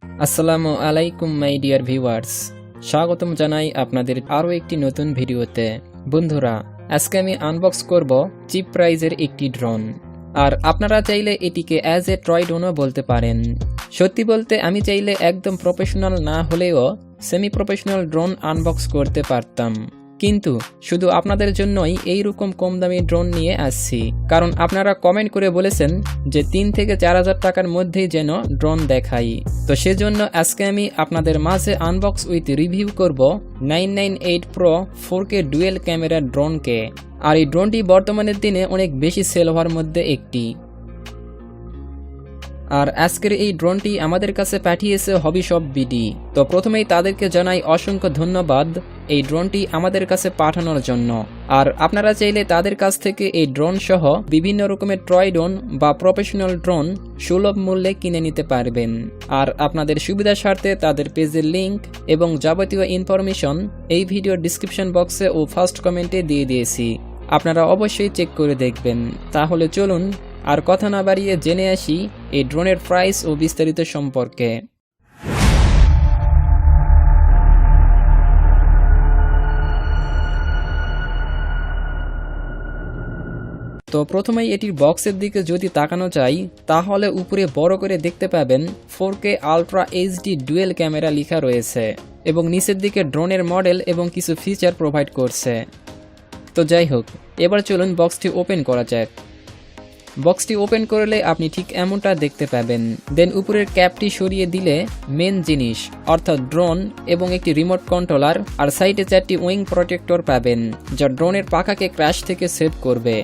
আসসালামু আলাইকুম my dear viewers, স্বাগতম জানাই আপনাদের আরও একটি নতুন ভিডিওতে। বন্ধুরা, আজকে আমি আনবক্স করব চিপ প্রাইজের একটি ড্রোন। আর আপনারা চাইলে এটিকে অ্যাজ এ টয় ড্রোনও বলতে পারেন। সত্যি বলতে আমি চাইলে একদম প্রফেশনাল না হলেও সেমি প্রফেশনাল ড্রোন আনবক্স করতে পারতাম, কিন্তু শুধু আপনাদের জন্যই এইরকম কম দামি ড্রোন নিয়ে আসছি। কারণ আপনারা কমেন্ট করে বলেছেন যে 3 থেকে 4,000 টাকার মধ্যেই যেন ড্রোন দেখাই। তো সেজন্য আজকে আমি আপনাদের মাঝে আনবক্স উইথ রিভিউ করব 998 Pro 4K ডুয়েল ক্যামেরা ড্রোনকে। আর এই ড্রোনটি বর্তমানের দিনে অনেক বেশি সেল হওয়ার মধ্যে একটি। আর আজকের এই ড্রোনটি আমাদের কাছে পাঠিয়েছে হবি শপ বিডি। তো প্রথমেই তাদেরকে জানাই অসংখ্য ধন্যবাদ এই ড্রোনটি আমাদের কাছে পাঠানোর জন্য। আর আপনারা চাইলে তাদের কাছ থেকে এই ড্রোন সহ বিভিন্ন রকমের টয় ড্রোন বা প্রফেশনাল ড্রোন সুলভ মূল্যে কিনে নিতে পারবেন। আর আপনাদের সুবিধার স্বার্থে তাদের পেজের লিংক এবং যাবতীয় ইনফরমেশন এই ভিডিওর ডিসক্রিপশন বক্সে ও ফার্স্ট কমেন্টে দিয়ে দিয়েছি, আপনারা অবশ্যই চেক করে দেখবেন। তাহলে চলুন আর কথা না বাড়িয়ে জেনে আসি এই ড্রোনের প্রাইস ও বিস্তারিত সম্পর্কে। তো প্রথমেই এটির বক্সের দিকে যদি তাকানো যায়, তাহলে উপরে বড় করে দেখতে পাবেন 4K ultra HD dual camera লেখা রয়েছে এবং নিচের দিকে ড্রোনের মডেল এবং কিছু ফিচার প্রোভাইড করছে। তো যাই হোক, এবার চলুন বক্সটি ওপেন করা যাক। বক্সটি ওপেন করলে আপনি ঠিক এমনটা দেখতে পাবেন। দেন উপরের ক্যাপটি সরিয়ে দিলে মেন জিনিস অর্থাৎ ড্রোন এবং একটি রিমোট কন্ট্রোলার আর সাইডে 4টি উইং প্রোটেক্টর পাবেন, যা ড্রোনের পাখাকে ক্র্যাশ থেকে সেভ করবে।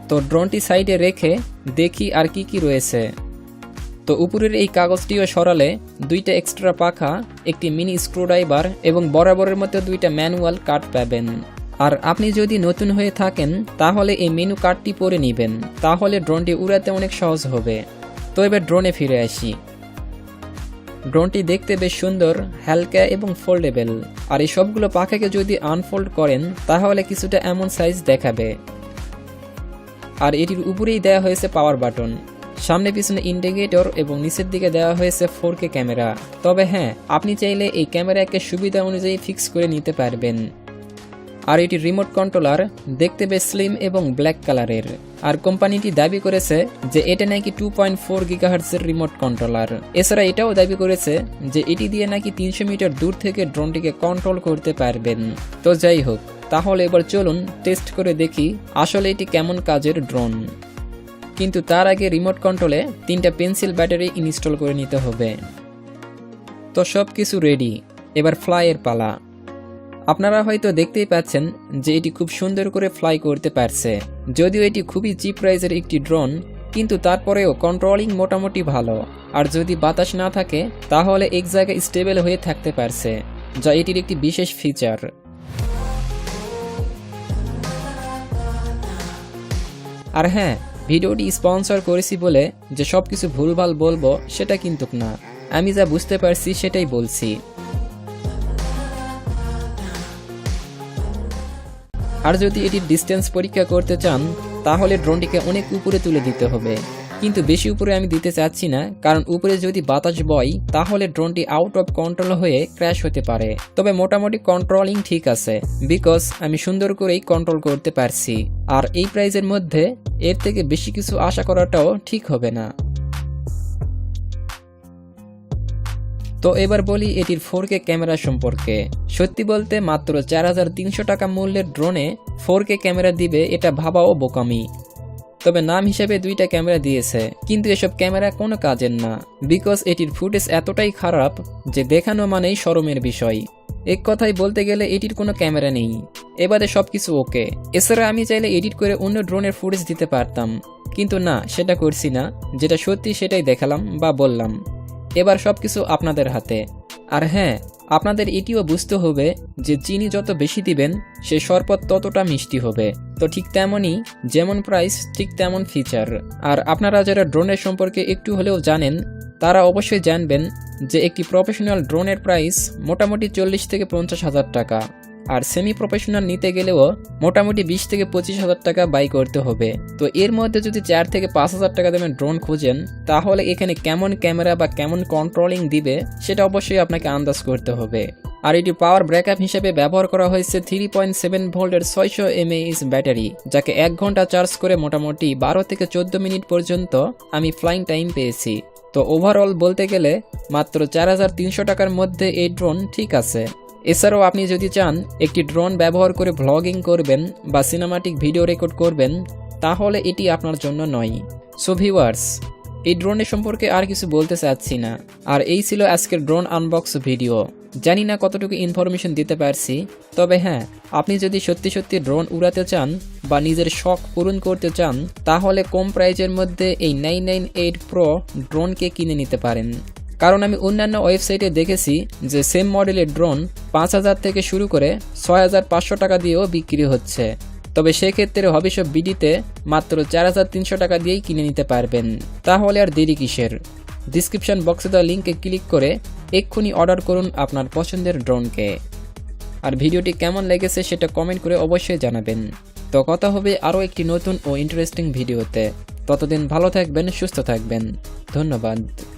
তো ড্রোনটি সাইডে রেখে দেখি আর কি কি রয়েছে। তো উপরের এই কাগজটিও সরালে 2টা এক্সট্রা পাখা, একটি মিনি স্ক্রুড্রাইভার এবং বরাবরের মতো 2টা ম্যানুয়াল কাট পাবেন। আর আপনি যদি নতুন হয়ে থাকেন তাহলে এই মেনু কার্ডটি পরে নেবেন, তাহলে ড্রোনটি উড়াতে অনেক সহজ হবে। তো এবার ড্রোনে ফিরে আসি। ড্রোনটি দেখতে বেশ সুন্দর, হালকা এবং ফোল্ডেবল। আর এই সবগুলো পাখাকে যদি আনফোল্ড করেন তাহলে কিছুটা এমন সাইজ দেখাবে। আর এটির উপরেই দেওয়া হয়েছে পাওয়ার বাটন, সামনে পিছনে ইন্ডিকেটর এবং নিচের দিকে দেওয়া হয়েছে 4K ক্যামেরা। তবে হ্যাঁ, আপনি চাইলে এই ক্যামেরাকে সুবিধা অনুযায়ী ফিক্স করে নিতে পারবেন। আর এটি রিমোট কন্ট্রোলার দেখতে বেশ স্লিম এবং ব্ল্যাক কালারের। আর কোম্পানিটি দাবি করেছে যে এটা নাকি 2.4 গিগাহার্টজের রিমোট কন্ট্রোলার। এছাড়া এটাও দাবি করেছে যে এটি দিয়ে নাকি 300 মিটার দূর থেকে ড্রোনটিকে কন্ট্রোল করতে পারবেন। তো যাই হোক, তাহলে এবার চলুন টেস্ট করে দেখি আসলে এটি কেমন কাজের ড্রোন। কিন্তু তার আগে রিমোট কন্ট্রোলে 3টা পেন্সিল ব্যাটারি ইনস্টল করে নিতে হবে। তো সব কিছু রেডি, এবার ফ্লাইয়ের পালা। আপনারা হয়তো দেখতেই পাচ্ছেন যে এটি খুব সুন্দর করে ফ্লাই করতে পারছে। যদিও এটি খুবই চিপ প্রাইসের একটি ড্রোন, কিন্তু তারপরেও কন্ট্রোলিং মোটামুটি ভালো। আর যদি বাতাস না থাকে তাহলে এক জায়গায় স্টেবল হয়ে থাকতে পারছে, যা এটির একটি বিশেষ ফিচার। আর হ্যাঁ, ভিডিওটি স্পন্সর করেছি বলে যে সবকিছু ভুলভাল বলবো সেটা কিন্তু না, আমি যা বুঝতে পারছি সেটাই বলছি। আর যদি এটির ডিস্টেন্স পরীক্ষা করতে চান তাহলে ড্রোনটিকে অনেক উপরে তুলে দিতে হবে, কিন্তু বেশি উপরে আমি দিতে চাচ্ছি না, কারণ উপরে যদি বাতাস বয় তাহলে ড্রোনটি আউট অফ কন্ট্রোল হয়ে ক্র্যাশ হতে পারে। তবে মোটামুটি কন্ট্রোলিং ঠিক আছে, বিকজ আমি সুন্দর করেই কন্ট্রোল করতে পারছি। আর এই প্রাইজের মধ্যে এর থেকে বেশি কিছু আশা করাটাও ঠিক হবে না। তো এবার বলি এটির 4K ক্যামেরা সম্পর্কে। সত্যি বলতে মাত্র 4,300 টাকা মূল্যের ড্রোনে 4K ক্যামেরা দিবে এটা ভাবাও বোকামি। তবে নাম হিসেবে 2টা ক্যামেরা দিয়েছে, কিন্তু এসব ক্যামেরা কোনো কাজের না, বিকজ এটির ফুটেজ এতটাই খারাপ যে দেখানো মানেই শরমের বিষয়। এক কথায় বলতে গেলে এটির কোনো ক্যামেরা নেই, এবারে সবকিছু ওকে। এছাড়া আমি চাইলে এডিট করে অন্য ড্রোনের ফুটেজ দিতে পারতাম, কিন্তু না, সেটা করছি না। যেটা সত্যি সেটাই দেখালাম বা বললাম। এবার সবকিছু আপনাদের হাতে। আর হ্যাঁ, আপনাদের এটিও বুঝতে হবে যে চিনি যত বেশি দিবেন সে শরবত ততটা মিষ্টি হবে। তো ঠিক তেমনই, যেমন প্রাইস ঠিক তেমন ফিচার। আর আপনারা যারা ড্রোনের সম্পর্কে একটু হলেও জানেন তারা অবশ্যই জানবেন যে একটি প্রফেশনাল ড্রোনের প্রাইস মোটামুটি 40 থেকে 50 হাজার টাকা। আর সেমি প্রফেশনাল নিতে গেলেও মোটামুটি 20 থেকে 25,000 টাকা ব্যয় করতে হবে। তো এর মধ্যে যদি 4 থেকে 5,000 টাকা দামের ড্রোন খুঁজেন, তাহলে এখানে কেমন ক্যামেরা বা কেমন কন্ট্রোলিং দিবে সেটা অবশ্যই আপনাকে আন্দাজ করতে হবে। আর এটি পাওয়ার ব্যাকআপ হিসেবে ব্যবহার করা হয়েছে 3.7 ভোল্টের 600 mAh ব্যাটারি, যাকে 1 ঘন্টা চার্জ করে মোটামুটি 12 থেকে 14 মিনিট পর্যন্ত আমি ফ্লাইং টাইম পেয়েছি। তো ওভারঅল বলতে গেলে মাত্র 4,300 টাকার মধ্যে এই ড্রোন ঠিক আছে। এছাড়াও আপনি যদি চান একটি ড্রোন ব্যবহার করে ভ্লগিং করবেন বা সিনেমাটিক ভিডিও রেকর্ড করবেন, তাহলে এটি আপনার জন্য নয়। সো ভিউয়ার্স, এই ড্রোনের সম্পর্কে আর কিছু বলতে চাচ্ছি না। আর এই ছিল আজকের ড্রোন আনবক্স ভিডিও। জানি না কতটুকু ইনফরমেশন দিতে পারছি, তবে হ্যাঁ, আপনি যদি সত্যি সত্যি ড্রোন উড়াতে চান বা নিজের শখ পূরণ করতে চান, তাহলে কম প্রাইজের মধ্যে এই 998 প্রো ড্রোনকে কিনে নিতে পারেন। কারণ আমি অন্যান্য ওয়েবসাইটে দেখেছি যে সেম মডেলের ড্রোন 5,000 থেকে শুরু করে 6,500 টাকা দিয়েও বিক্রি হচ্ছে। তবে সেক্ষেত্রে হবিশপ বিডিতে মাত্র 4,300 টাকা দিয়েই কিনে নিতে পারবেন। তাহলে আর দেরি কিসের? ডিসক্রিপশন বক্সে দেওয়া লিঙ্কে ক্লিক করে এক্ষুনি অর্ডার করুন আপনার পছন্দের ড্রোনকে। আর ভিডিওটি কেমন লেগেছে সেটা কমেন্ট করে অবশ্যই জানাবেন। তো কথা হবে আরও একটি নতুন ও ইন্টারেস্টিং ভিডিওতে। ততদিন ভালো থাকবেন, সুস্থ থাকবেন। ধন্যবাদ।